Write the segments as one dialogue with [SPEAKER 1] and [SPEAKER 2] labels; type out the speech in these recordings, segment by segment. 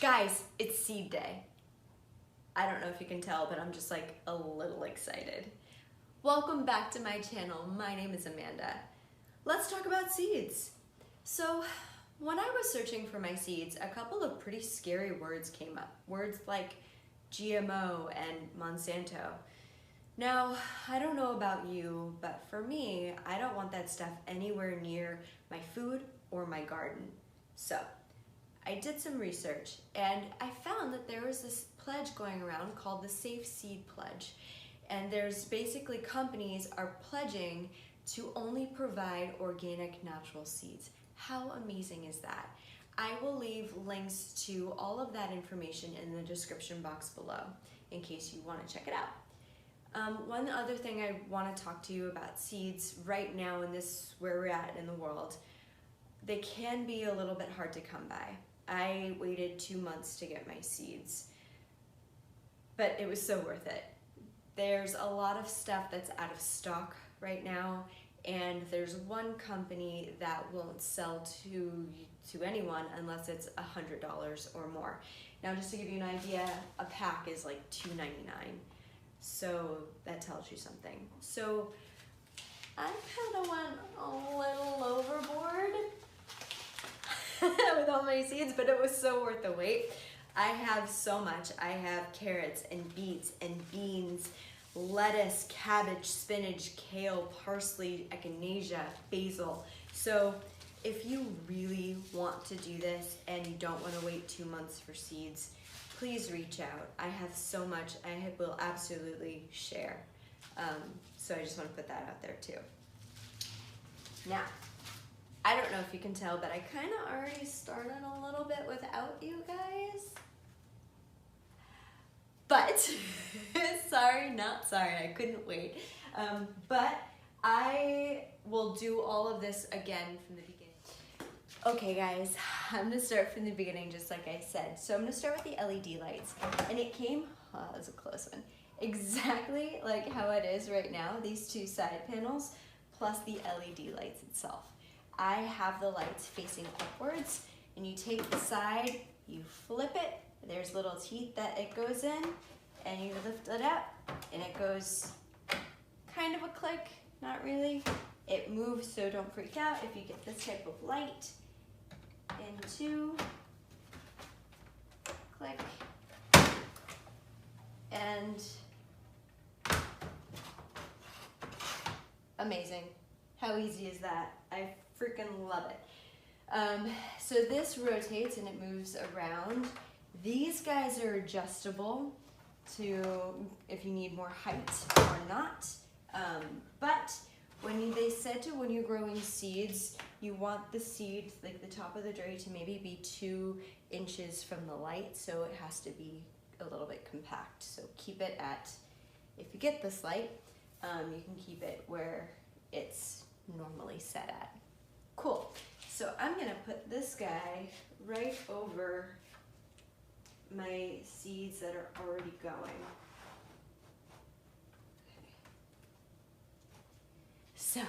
[SPEAKER 1] Guys, it's seed day. I don't know if you can tell, but I'm just like a little excited. Welcome back to my channel. My name is Amanda. Let's talk about seeds. So when I was searching for my seeds, a couple of pretty scary words came up. Words like GMO and Monsanto. Now, I don't know about you, but for me, I don't want that stuff anywhere near my food or my garden. So I did some research and I found that there was this pledge going around called the Safe Seed Pledge. And there's basically companies are pledging to only provide organic natural seeds. How amazing is that? I will leave links to all of that information in the description box below in case you want to check it out. One other thing I want to talk to you about seeds right now in this where we're at in the world, they can be a little bit hard to come by. I waited 2 months to get my seeds, but it was so worth it. There's a lot of stuff that's out of stock right now, and there's one company that won't sell to anyone unless it's $100 or more. Now, just to give you an idea, a pack is like $2.99, so that tells you something. So I kind of went a little overboard with all my seeds, but it was so worth the wait. I have so much. I have carrots and beets and beans, lettuce, cabbage, spinach, kale, parsley, echinacea, basil. So if you really want to do this and you don't want to wait 2 months for seeds, please reach out. I have so much I will absolutely share. So I just want to put that out there too. Now, I don't know if you can tell, but I kind of already started a little bit without you guys. But, sorry, not sorry, I couldn't wait. But I will do all of this again from the beginning. Okay guys, I'm gonna start from the beginning just like I said. So I'm gonna start with the LED lights. And it came, oh, that was a close one, exactly like how it is right now, these two side panels, plus the LED lights itself. I have the lights facing upwards, and you take the side, you flip it, there's little teeth that it goes in, and you lift it up, and it goes kind of a click, not really. It moves, so don't freak out if you get this type of light. Into, click, and amazing. How easy is that? I freaking love it. So this rotates and it moves around. These guys are adjustable to if you need more height or not. But they said when you're growing seeds, you want the seed, like the top of the tray, to maybe be 2 inches from the light, so it has to be a little bit compact. So keep it at, if you get this light, you can keep it where it's normally set at. Cool. So I'm gonna put this guy right over my seeds that are already going. Okay. So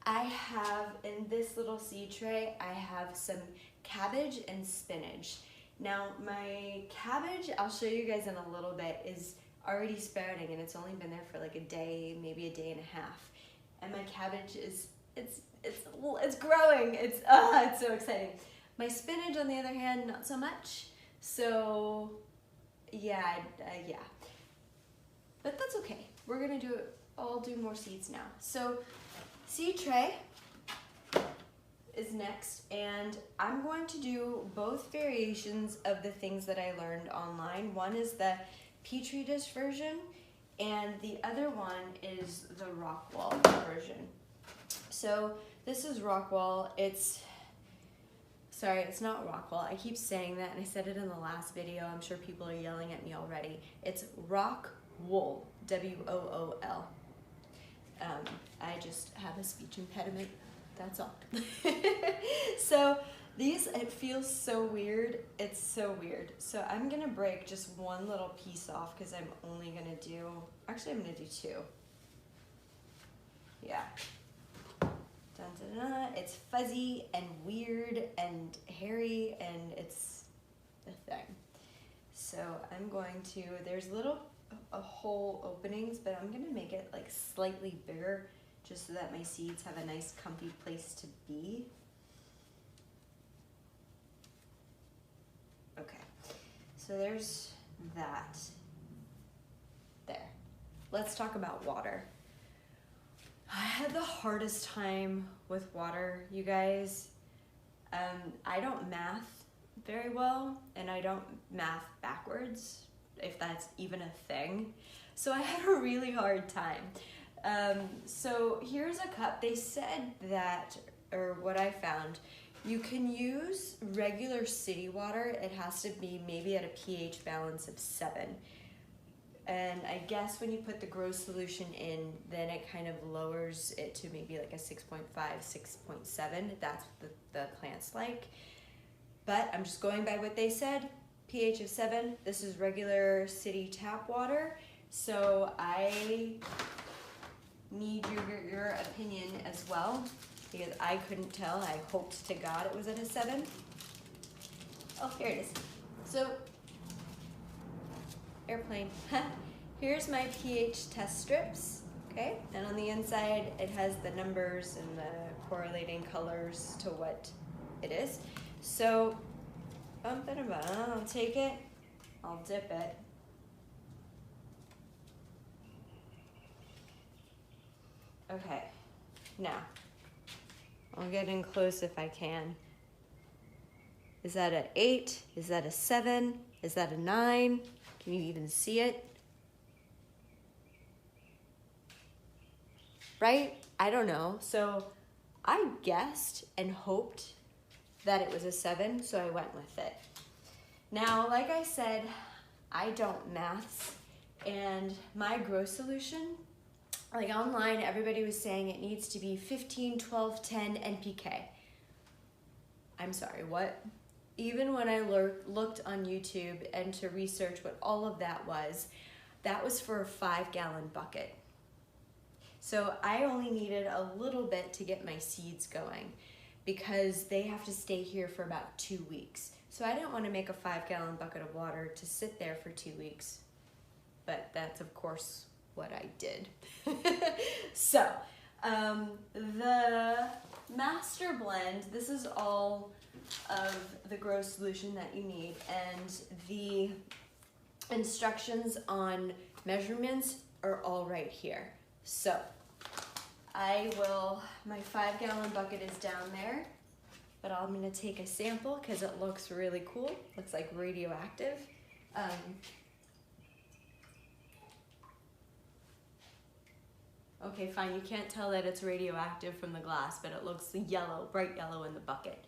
[SPEAKER 1] I have, in this little seed tray, I have some cabbage and spinach. Now my cabbage, I'll show you guys in a little bit, is already sprouting and it's only been there for like a day, maybe a day and a half. And my cabbage is, it's growing. It's so exciting. My spinach, on the other hand, not so much. So yeah, yeah. But that's okay. We're gonna do it. I'll do more seeds now. So seed tray is next, and I'm going to do both variations of the things that I learned online. One is the Petri dish version, and the other one is the Rockwall version. So this is Rockwall. Sorry, it's not Rockwall. I keep saying that, and I said it in the last video. I'm sure people are yelling at me already. It's Rock Wool, W-O-O-L. I just have a speech impediment, that's all. So these, it feels so weird. It's so weird. So I'm gonna break just one little piece off because I'm only gonna do, actually I'm gonna do 2. Yeah. Dun, dun, dun. It's fuzzy and weird and hairy, and it's a thing. So I'm going to, there's little hole openings, but I'm gonna make it like slightly bigger just so that my seeds have a nice comfy place to be. Okay, so there's that. There. Let's talk about water. I had the hardest time with water, you guys. I don't math very well, and I don't math backwards, if that's even a thing. So I had a really hard time. So here's a cup. They said that, or what I found, you can use regular city water. It has to be maybe at a pH balance of 7. And I guess when you put the grow solution in, then it kind of lowers it to maybe like a 6.5, 6.7. That's what the plant's like. But I'm just going by what they said. pH of 7. This is regular city tap water. So I need your opinion as well, because I couldn't tell. I hoped to God it was at a 7. Oh, here it is. So, airplane. Here's my pH test strips, okay? And on the inside, it has the numbers and the correlating colors to what it is. So, I'll take it, I'll dip it. Okay, now, I'll get in close if I can. Is that an 8? Is that a 7? Is that a 9? Can you even see it? Right? I don't know. So I guessed and hoped that it was a 7, so I went with it. Now, like I said, I don't maths, and my grow solution, like online, everybody was saying it needs to be 15, 12, 10 NPK. I'm sorry, what? Even when I looked on YouTube and to research what all of that was for a 5-gallon bucket. So I only needed a little bit to get my seeds going because they have to stay here for about 2 weeks. So I didn't want to make a 5-gallon bucket of water to sit there for 2 weeks, but that's of course what I did. So the master blend, this is all of the grow solution that you need, and the instructions on measurements are all right here. So my 5-gallon bucket is down there, but I'm gonna take a sample because it looks really cool. Looks like radioactive. Okay, fine, you can't tell that it's radioactive from the glass, but it looks yellow, bright yellow in the bucket.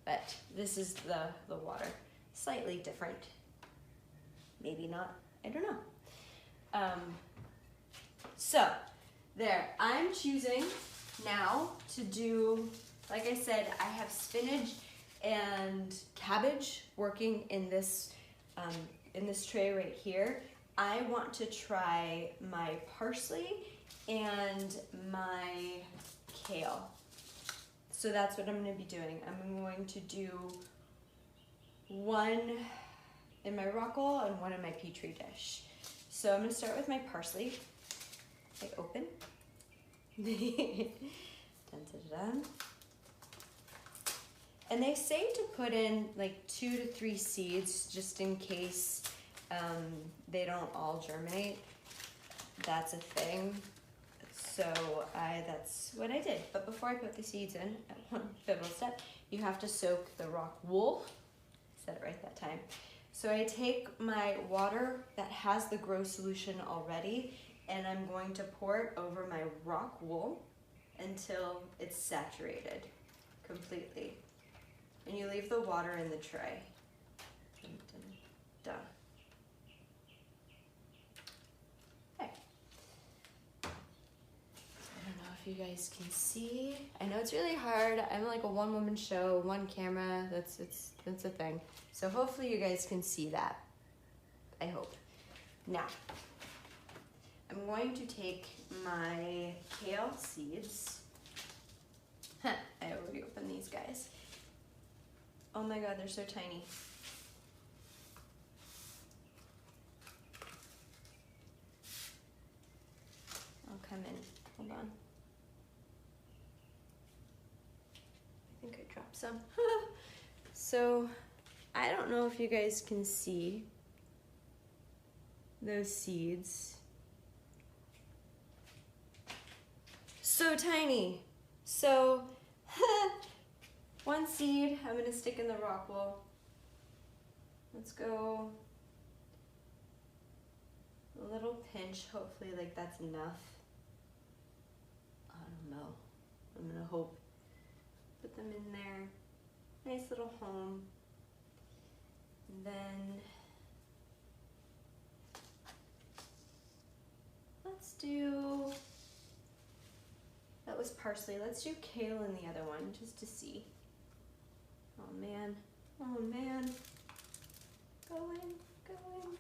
[SPEAKER 1] But this is the water. Slightly different. Maybe not, I don't know. So, there, I'm choosing now to do, like I said, I have spinach and cabbage working in this tray right here. I want to try my parsley and my kale. So that's what I'm going to be doing. I'm going to do one in my rock wall and one in my Petri dish. So I'm going to start with my parsley. I open. Dun, dun, dun. And they say to put in like 2 to 3 seeds just in case they don't all germinate. That's a thing. So that's what I did. But before I put the seeds in, one pivotal step, you have to soak the rock wool. Said it right that time. So I take my water that has the grow solution already, and I'm going to pour it over my rock wool until it's saturated completely. And you leave the water in the tray. Dun, dun, dun. Okay. I don't know if you guys can see. I know it's really hard. I'm like a one-woman show, one camera. That's a thing. So hopefully you guys can see that. I hope. Now, I'm going to take my kale seeds. I already opened these guys. Oh my god, they're so tiny. some. So I don't know if you guys can see those seeds. So tiny. So one seed I'm gonna stick in the rock wool. Let's go a little pinch, hopefully like that's enough. I don't know. I'm gonna hope. Put them in there. Nice little home. And then let's do, that was parsley. Let's do kale in the other one just to see. Oh man, oh man. Go in, go in.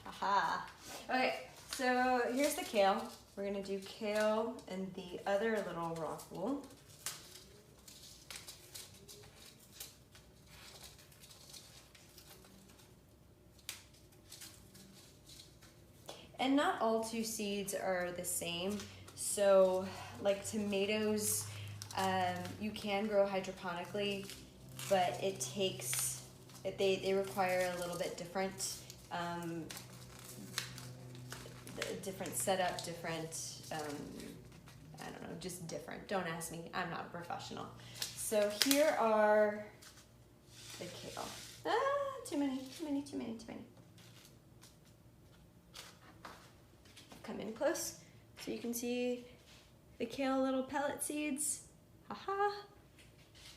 [SPEAKER 1] Aha. Okay, so here's the kale. We're gonna do kale and the other little rock wool. And not all 2 seeds are the same. So like tomatoes, you can grow hydroponically, but it takes, they require a little bit different, different setup, different, I don't know, just different. Don't ask me, I'm not a professional. So here are the kale. Too many. Come in close so you can see the kale little pellet seeds. Haha.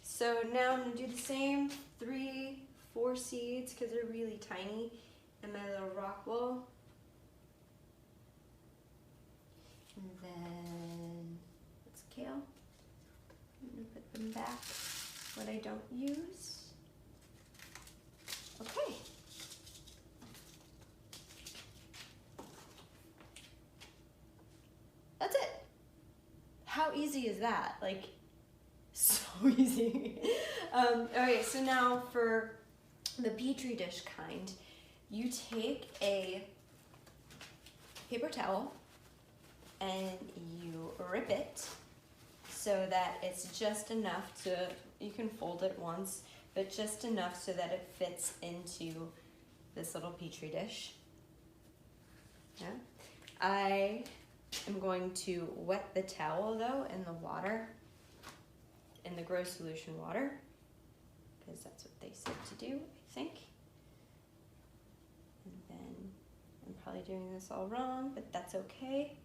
[SPEAKER 1] So now I'm gonna do the same 3, 4 seeds because they're really tiny in my little rock wool. And then that's kale. I'm gonna put them back, what I don't use. Okay. That's it. How easy is that? Like, so easy. Okay, so now for the Petri dish kind, you take a paper towel and you rip it so that it's just enough to, you can fold it once, but just enough so that it fits into this little Petri dish. Yeah. I am going to wet the towel though in the water, in the grow solution water, because that's what they said to do, I think. And then I'm probably doing this all wrong, but that's okay.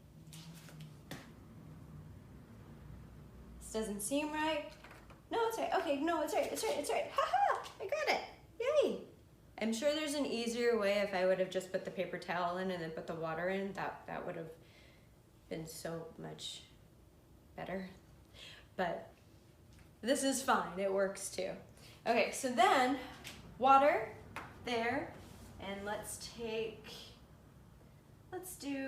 [SPEAKER 1] This doesn't seem right. No, it's right. Okay, no, it's right. It's right. It's right. Haha! I got it. Yay! I'm sure there's an easier way. If I would have just put the paper towel in and then put the water in, that would have been so much better. But this is fine. It works too. Okay, so then water there, and let's do,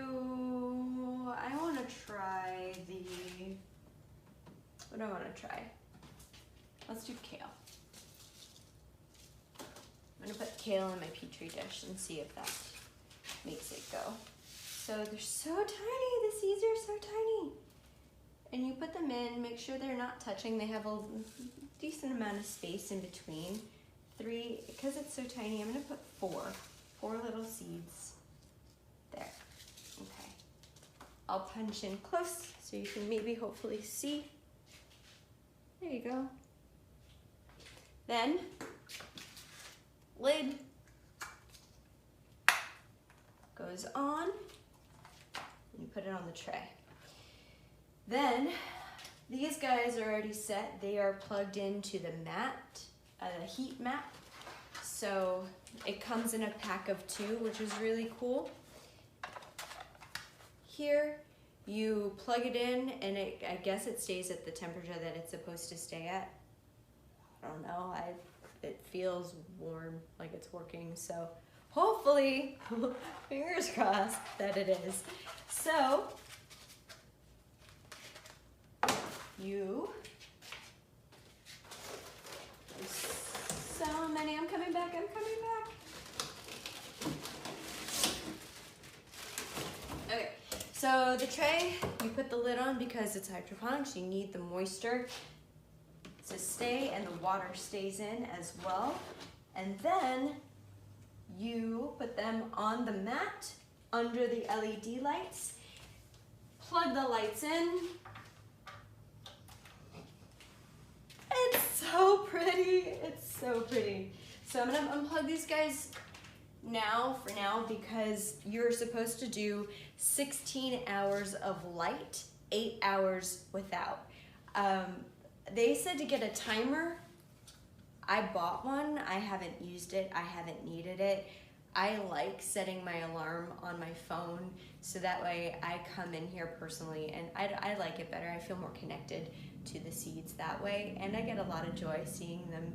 [SPEAKER 1] I want to try the, what do I want to try? Let's do kale. I'm gonna put kale in my Petri dish and see if that makes it go. So they're so tiny, the seeds are so tiny. And you put them in, make sure they're not touching. They have a decent amount of space in between. 3, because it's so tiny, I'm gonna put 4 little seeds there. Okay. I'll punch in close so you can maybe hopefully see. There you go. Then, lid goes on, and you put it on the tray. Then, these guys are already set. They are plugged into the mat, the heat mat. So it comes in a pack of 2, which is really cool. Here, you plug it in, and I guess it stays at the temperature that it's supposed to stay at. I don't know, it feels warm, like it's working, so hopefully, fingers crossed that it is. So, so many, I'm coming back. Okay, so the tray, you put the lid on because it's hydroponics, you need the moisture stay and the water stays in as well. And then you put them on the mat under the LED lights, plug the lights in. It's so pretty, it's so pretty. So I'm gonna unplug these guys for now because you're supposed to do 16 hours of light, 8 hours without. They said to get a timer. I bought one, I haven't used it, I haven't needed it. I like setting my alarm on my phone so that way I come in here personally and I like it better. I feel more connected to the seeds that way, and I get a lot of joy seeing them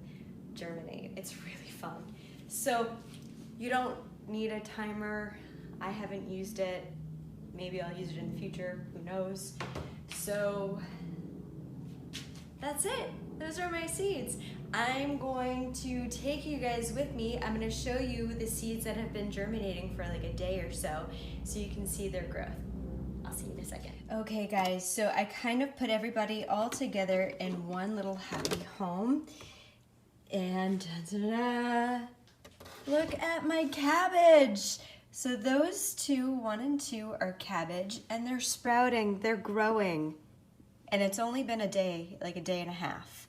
[SPEAKER 1] germinate. It's really fun. So you don't need a timer. I haven't used it. Maybe I'll use it in the future, who knows. So that's it. Those are my seeds. I'm going to take you guys with me. I'm going to show you the seeds that have been germinating for like a day or so you can see their growth. I'll see you in a second. Okay guys, so I kind of put everybody all together in one little happy home. And ta-da, look at my cabbage. So those two, 1 and 2, are cabbage, and they're sprouting, they're growing. And it's only been a day, like a day and a half.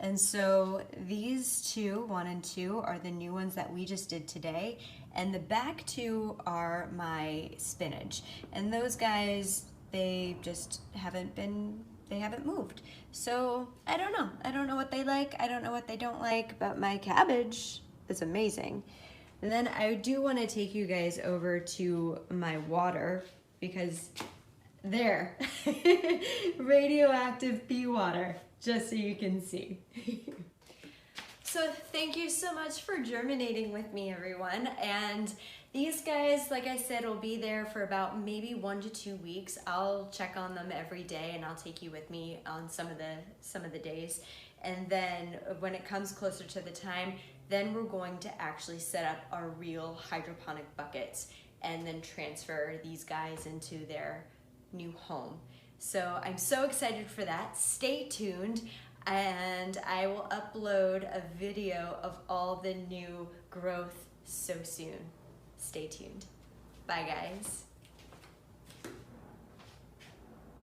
[SPEAKER 1] And so these two, 1 and 2, are the new ones that we just did today. And the back 2 are my spinach. And those guys, they just haven't moved. So I don't know. I don't know what they like. I don't know what they don't like, but my cabbage is amazing. And then I do want to take you guys over to my water because there, radioactive pea water, just so you can see. So thank you so much for germinating with me, everyone. And these guys, like I said, will be there for about maybe 1 to 2 weeks. I'll check on them every day and I'll take you with me on some of the days. And then when it comes closer to the time, then we're going to actually set up our real hydroponic buckets and then transfer these guys into their new home. So I'm so excited for that. Stay tuned, and I will upload a video of all the new growth so soon. Stay tuned. Bye guys.